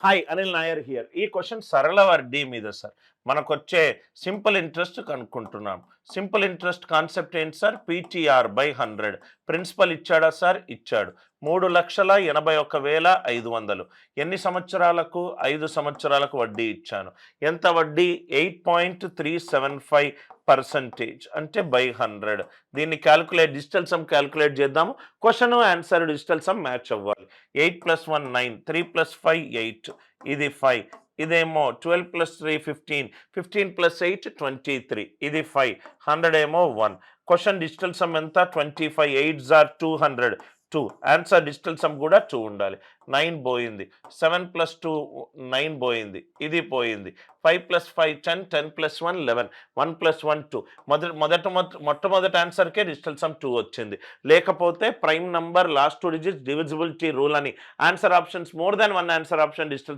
Hi Anil Nair here. ఈ question సరళ వడ్డీ మీద సార్. మనకొచ్చే సింపుల్ ఇంట్రెస్ట్ కనుక్కుంటున్నాం. సింపుల్ ఇంట్రెస్ట్ కాన్సెప్ట్ ఏంటి సార్? PTR by 100. ప్రిన్సిపల్ ఇచ్చాడా సార్? ఇచ్చాడు. 3,81,500. ఎన్ని సంవత్సరాలకు? 5 సంవత్సరాలకు వడ్డీ ఇచ్చాను. ఎంత వడ్డీ? 8.375% అంటే బై 100. దీన్ని డిజిటల్ సమ్ క్యాలిక్యులేట్ చేద్దాము. Question answer digital sum match అవ్వాలి. 8 + 1 9, 3 + 5 8, ఇది 5. ఇదేమో 12 + 3 15, 15 + 8 23, ఇది 5. 100 ఏమో 1. క్వశ్చన్ డిజిటల్ సమ్ ఎంత? 25. 8s are 200. 2. Answer digital sum కూడా 2 ఉండాలి. 9 పోయింది. 7 + 2 9 పోయింది. ఇది పోయింది. 5 + 5 10, 10 + 1 11, 1 + 1 2. మొట్టమొదటి ఆన్సర్కే డిజిటల్ సమ్ 2 వచ్చింది. లేకపోతే prime number last 2 digits divisibility rule అని answer options more than 1 answer option digital